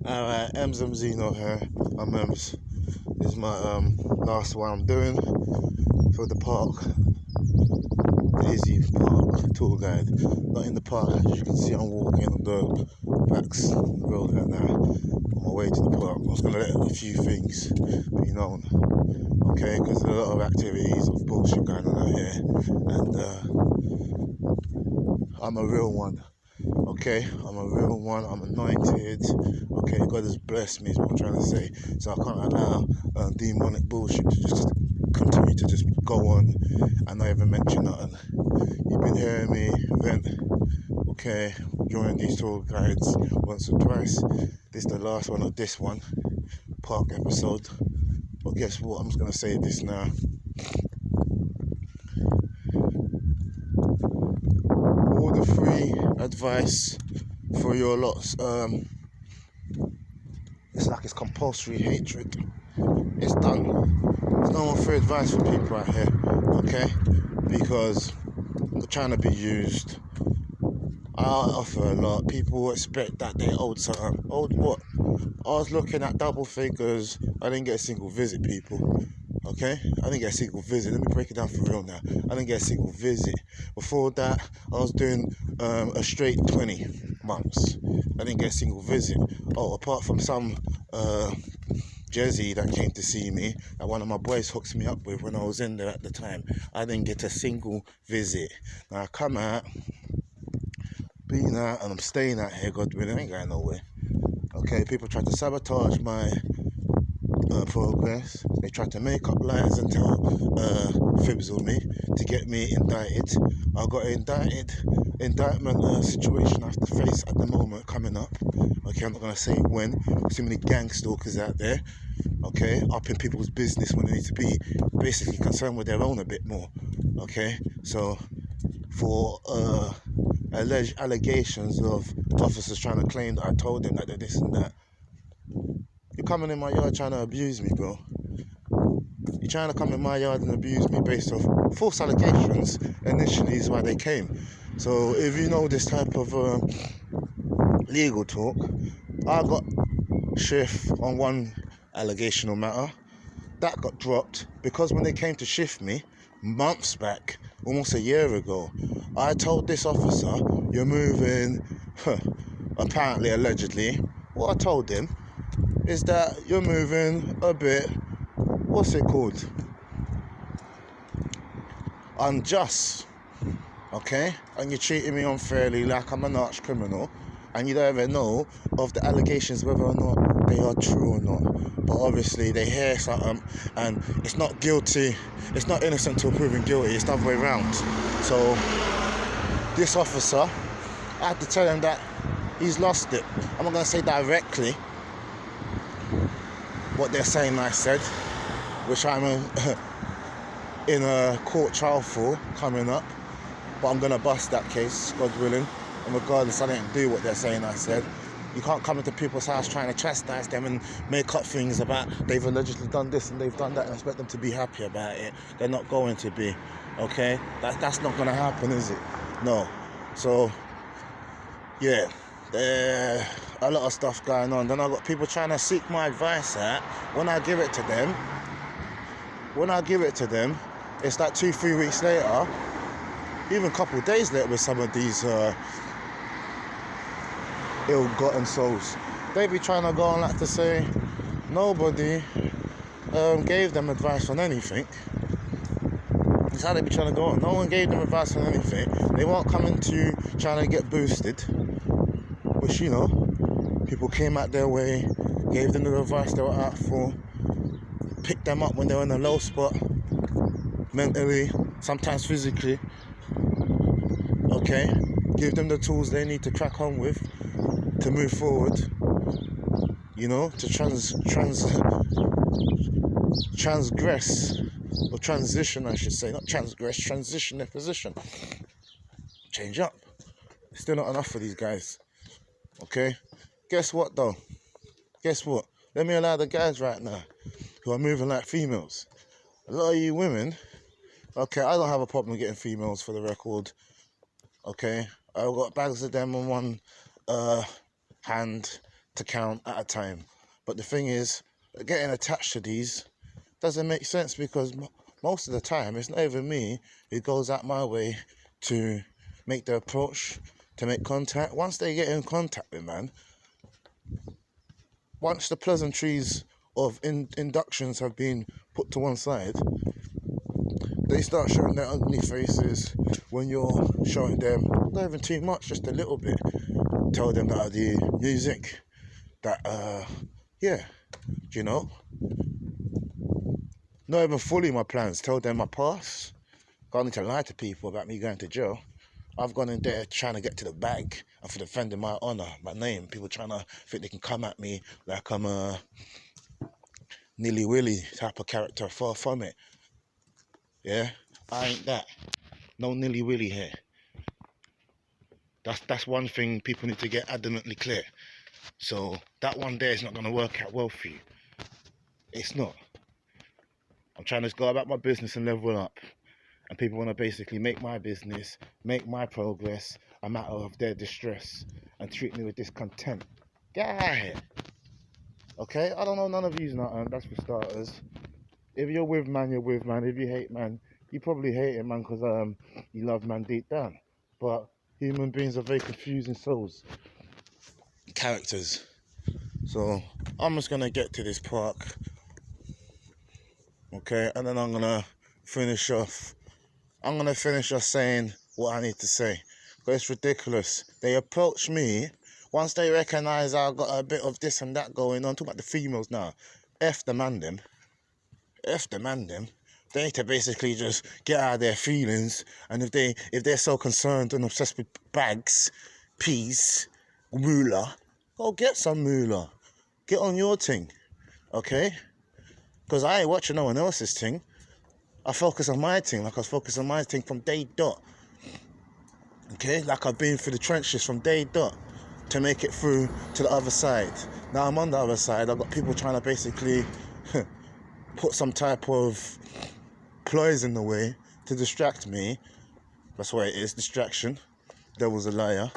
Alright, Emz here. I'm Emz. This is my last one I'm doing for the park. The Izzy Park tour guide. Not in the park, as you can see I'm walking on the backs road right now on my way to the park. I was going to let a few things be known, okay, because there's a lot of activities of bullshit going on out here, and I'm a real one. Okay, I'm a real one, I'm anointed, okay, God has blessed me is what I'm trying to say, so I can't allow demonic bullshit to just continue to just go on and not even mention nothing. You've been hearing me vent, okay, during these tour guides once or twice. This is the last one of this one, park episode, but guess what, I'm just going to say this now. All the free advice for your lots, it's like it's compulsory hatred. It's done. There's no more free advice for people out here, okay? Because they're trying to be used. I offer a lot. People expect that they owed something. Owed what? I was looking at double figures. I didn't get a single visit, people. Okay? I didn't get a single visit. Let me break it down for real now. I didn't get a single visit. Before that, I was doing a straight 20 months. I didn't get a single visit. Oh, apart from some Jezzy that came to see me, that one of my boys hooked me up with when I was in there at the time. I didn't get a single visit. Now I come out, being out, and I'm staying out here, God willing, I ain't going nowhere. Okay, people try to sabotage my progress. They try to make up lies and tell fibs on me to get me indicted. I got an indictment situation I have to face at the moment coming up. Okay, I'm not going to say when. There's too many gang stalkers out there, okay, up in people's business when they need to be basically concerned with their own a bit more. Okay, so for alleged allegations of officers trying to claim that I told them that they're this and that. You're coming in my yard trying to abuse me, bro. You're trying to come in my yard and abuse me based off false allegations. Initially is why they came. So if you know this type of legal talk, I got shift on one allegational matter. That got dropped because when they came to shift me months back, almost a year ago, I told this officer, you're moving, apparently, allegedly, what I told him is that you're moving a bit, what's it called? Unjust, okay? And you're treating me unfairly like I'm an arch criminal, and you don't even know of the allegations whether or not they are true or not. But obviously they hear something, and it's not guilty, it's not innocent till proven guilty, it's the other way around. So this officer, I had to tell him that he's lost it. I'm not going to say directly what they're saying I said, which I'm in a court trial for coming up, but I'm going to bust that case, God willing, and regardless I didn't do what they're saying I said. You can't come into people's house trying to chastise them and make up things about they've allegedly done this and they've done that and expect them to be happy about it. They're not going to be, okay? That's not going to happen, is it? No. So yeah, there's a lot of stuff going on. Then I've got people trying to seek my advice out. When I give it to them, it's like 2-3 weeks later, even a couple of days later with some of these ill-gotten souls. They be trying to go on like to say nobody gave them advice on anything. That's how they be trying to go on. No one gave them advice on anything. They won't come into trying to get boosted, which, you know, people came out their way, gave them the advice they were out for, picked them up when they were in a low spot, mentally, sometimes physically, okay, give them the tools they need to crack on with, to move forward, you know, to transgress, or transition I should say, not transgress, transition their position, change up. Still not enough for these guys, okay? Guess what though? Guess what? Let me allow the guys right now who are moving like females. A lot of you women, okay, I don't have a problem getting females for the record, okay? I've got bags of them on one hand, to count at a time. But the thing is, getting attached to these doesn't make sense because most of the time it's not even me who goes out my way to make the approach, to make contact. Once they get in contact with man, once the pleasantries of inductions have been put to one side, they start showing their ugly faces when you're showing them, not even too much, just a little bit. Tell them that I do music, that, yeah, you know, not even fully my plans. Tell them my past. I need to lie to people about me going to jail. I've gone in there trying to get to the bag and for defending my honour, my name. People trying to think they can come at me like I'm a nilly-willy type of character. Far from it. Yeah, I ain't that. No nilly-willy here. That's one thing people need to get adamantly clear. So that one there is not going to work out well for you. It's not. I'm trying to go about my business and level up. And people want to basically make my business, make my progress a matter of their distress and treat me with discontent. Get out of here. Okay? I don't know none of you's not, that's for starters. If you're with man, you're with man. If you hate man, you probably hate it, man, because you love man deep down. But human beings are very confusing souls. Characters. So I'm just going to get to this park. Okay? And then I'm going to finish off saying what I need to say. But it's ridiculous. They approach me. Once they recognise I've got a bit of this and that going on, talk about the females now. F the man them. They need to basically just get out of their feelings. And if they're so concerned and obsessed with bags, peas, moolah, go get some moolah. Get on your thing. Okay? Because I ain't watching no one else's thing. I focus on my thing, like I was focused on my thing from day dot. Okay, like I've been through the trenches from day dot to make it through to the other side. Now I'm on the other side. I've got people trying to basically put some type of ploys in the way to distract me. That's what it is, distraction. Devil's a liar.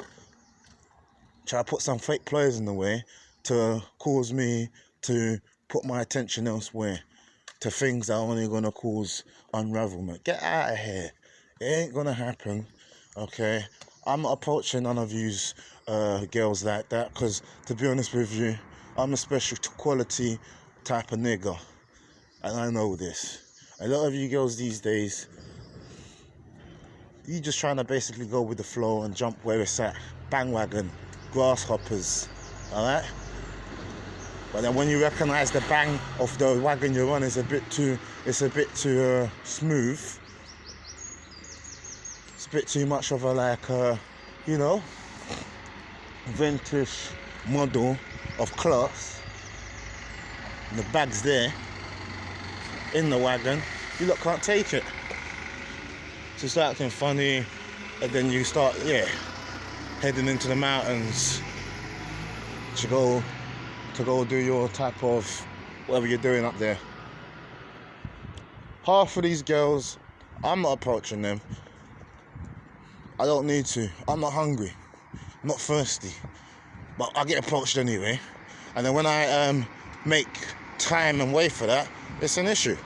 Try to put some fake ploys in the way to cause me to put my attention elsewhere, to things that are only going to cause unravelment. Get out of here. It ain't going to happen, okay? I'm not approaching none of yous girls like that because, to be honest with you, I'm a special quality type of nigger. And I know this. A lot of you girls these days, you just trying to basically go with the flow and jump where it's at. Bandwagon, grasshoppers, alright? But then when you recognise the bang of the wagon you're on is a bit too smooth. It's a bit too much of a vintage model of class. And the bag's there in the wagon. You lot can't take it. So start acting funny, and then you start heading into the mountains to go do your type of whatever you're doing up there. Half of these girls, I'm not approaching them. I don't need to. I'm not hungry. I'm not thirsty. But I get approached anyway. And then when I make time and wait for that, it's an issue.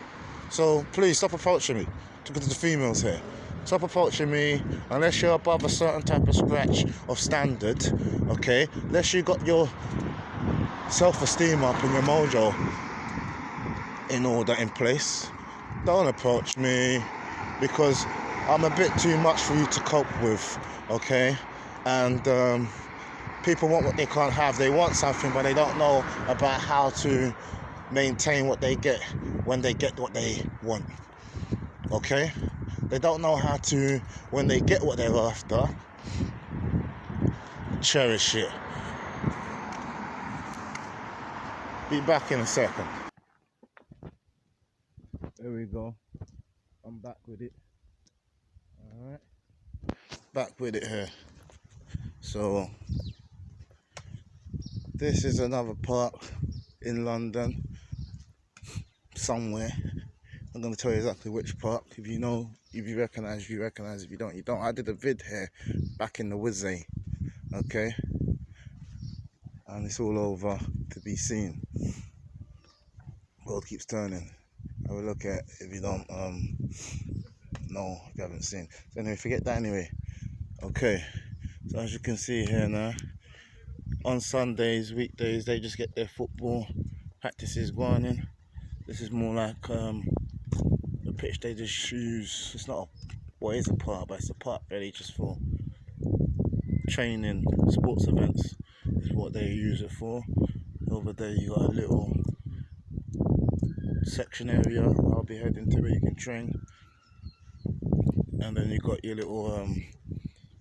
So please stop approaching me. To the females here. Stop approaching me unless you're above a certain type of scratch of standard, okay? Unless you got your self-esteem up and your mojo in order, in place. Don't approach me because I'm a bit too much for you to cope with, okay? And people want what they can't have. They want something, but they don't know about how to maintain what they get when they get what they want, okay? They don't know how to, when they get what they're after, cherish it. Be back in a second. There we go. I'm back with it. Alright. Back with it here. So, this is another park in London. Somewhere. I'm going to tell you exactly which park. If you know, if you recognise, you recognise. If you don't, you don't. I did a vid here back in the Wizzy. Okay? and it's all over to be seen. World keeps turning. Have a look at if you don't know, if you haven't seen. So anyway, forget that anyway. Okay, so as you can see here now, on Sundays, weekdays, they just get their football practices going in. This is more like the pitch they just use. It's not it is a park, but it's a park really just for training, sports events is what they use it for. Over there you got a little section area I'll be heading to where you can train, and then you got your little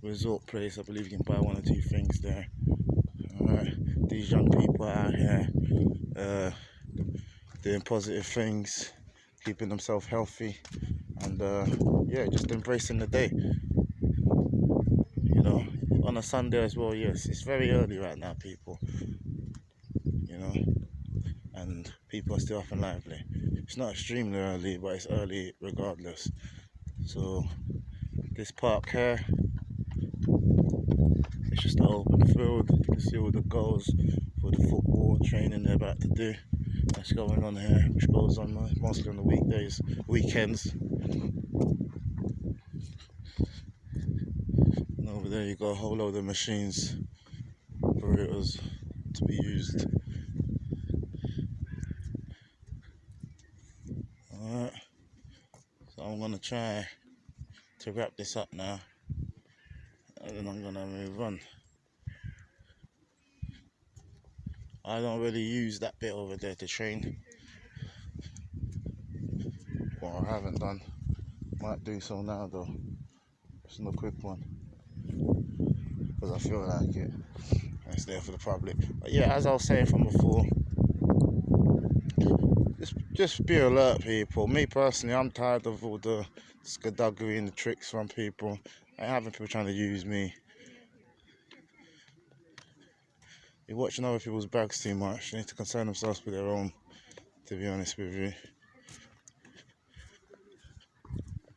resort place. I believe you can buy one or two things there. Alright, these young people out here doing positive things, keeping themselves healthy, and yeah, just embracing the day, you know, on a Sunday as well. Yes, it's very early right now, people, you know, and people are still up and lively. It's not extremely early, but it's early regardless. So this park here, it's just an open field. You can see all the goals for the football training they're about to do. That's going on here, which goes on mostly on the weekdays, weekends. And over there you got a whole load of machines for it to be used. Alright, so I'm gonna try to wrap this up now, and then I'm gonna move on. I don't really use that bit over there to train. Well, I haven't done. Might do so now though. Just a quick one, because I feel like it. It's there for the public. But yeah, as I was saying from before, just be alert, people. Me personally, I'm tired of all the skeduggery and the tricks from people. I having people trying to use me. You're watching other people's bags too much. They need to concern themselves with their own, to be honest with you.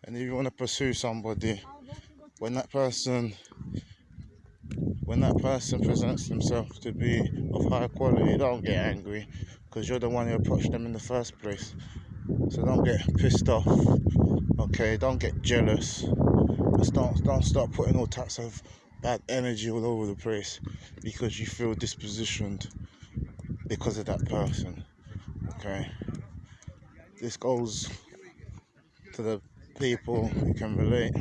And if you want to pursue somebody, when that person presents themselves to be of high quality, don't get angry, because you're the one who approached them in the first place. So don't get pissed off, okay? Don't get jealous. Just don't start putting all types of bad energy all over the place because you feel dispositioned because of that person, okay? This goes to the people who can relate.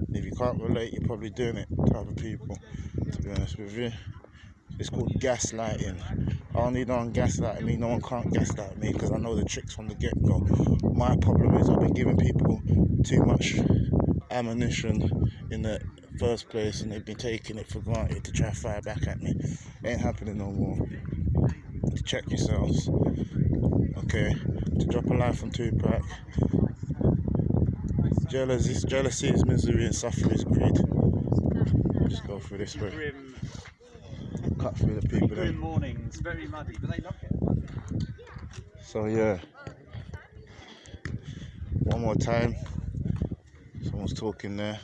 If you can't relate, you're probably doing it to other people, to be honest with you. It's called gaslighting. I only know on gaslighting me, no one can't gaslight me because I know the tricks from the get-go. My problem is I've been giving people too much ammunition in the first place, and they've been taking it for granted to try to fire back at me. It ain't happening no more. To check yourselves, okay? To drop a line from Tupac. Jealousy is misery, and suffering is greed. Just go through this way. Cut through the people. Grim mornings, very muddy, but they love it. So yeah, one more time. Someone's talking there.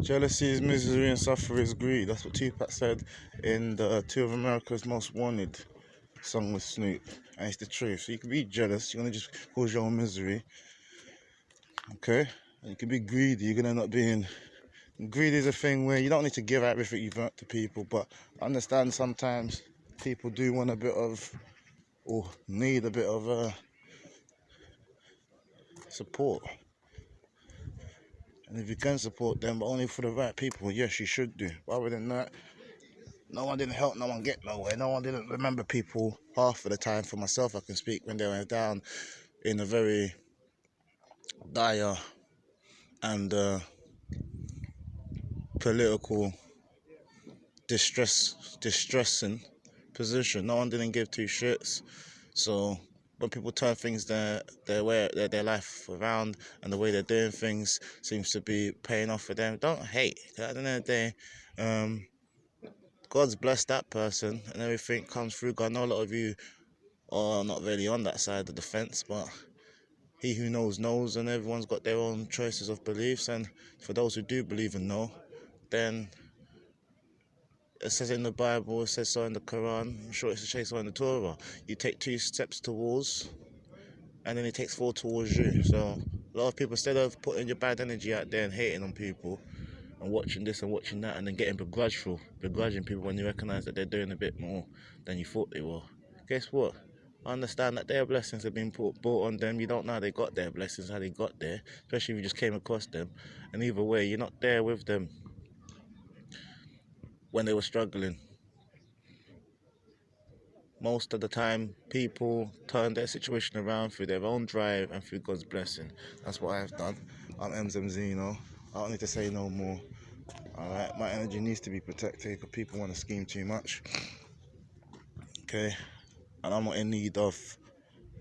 Jealousy is misery and suffering is greed. That's what Tupac said in the Two of America's Most Wanted song with Snoop. And it's the truth. So you can be jealous, you're gonna just cause your own misery. Okay? And you can be greedy, you're gonna end up being. Greed is a thing where you don't need to give everything you've earned to people, but I understand sometimes people do want a bit of, or need a bit of support. And if you can support them, but only for the right people, yes, you should do. But other than that, no one didn't help, no one get nowhere. No one didn't remember people half of the time. For myself, I can speak when they were down in a very dire and political distressing position. No one didn't give two shits. So when people turn things their life around, and the way they're doing things seems to be paying off for them, don't hate. At the end of the day, God's blessed that person and everything comes through. I know a lot of you are not really on that side of the fence, but he who knows knows, and everyone's got their own choices of beliefs. And for those who do believe and know, then It says in the Bible, it says so in the Quran, I'm sure it's so in the Torah. You take 2 steps towards, and then it takes 4 towards you. So a lot of people, instead of putting your bad energy out there and hating on people and watching this and watching that and then getting begrudging people when you recognise that they're doing a bit more than you thought they were, guess what? Understand that their blessings have been brought on them. You don't know how they got their blessings, how they got there, especially if you just came across them. And either way, you're not there with them when they were struggling. Most of the time, people turn their situation around through their own drive and through God's blessing. That's what I've done. I'm Emz-Park. I don't need to say no more. Alright, my energy needs to be protected because people want to scheme too much. Okay, and I'm not in need of.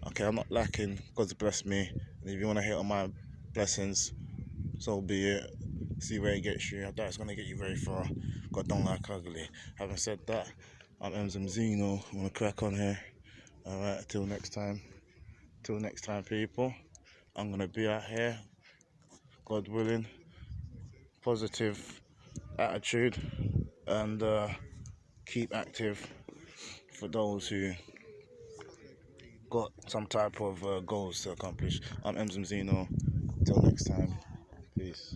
Okay, I'm not lacking. God's blessed me. And if you want to hit on my blessings, so be it. See where it gets you. I doubt it's going to get you very far. God don't like ugly. Having said that, I'm Emz-Park. I'm going to crack on here. Alright, till next time. Till next time, people. I'm going to be out here. God willing. Positive attitude. And keep active for those who got some type of goals to accomplish. I'm Emz-Park. Till next time. Peace.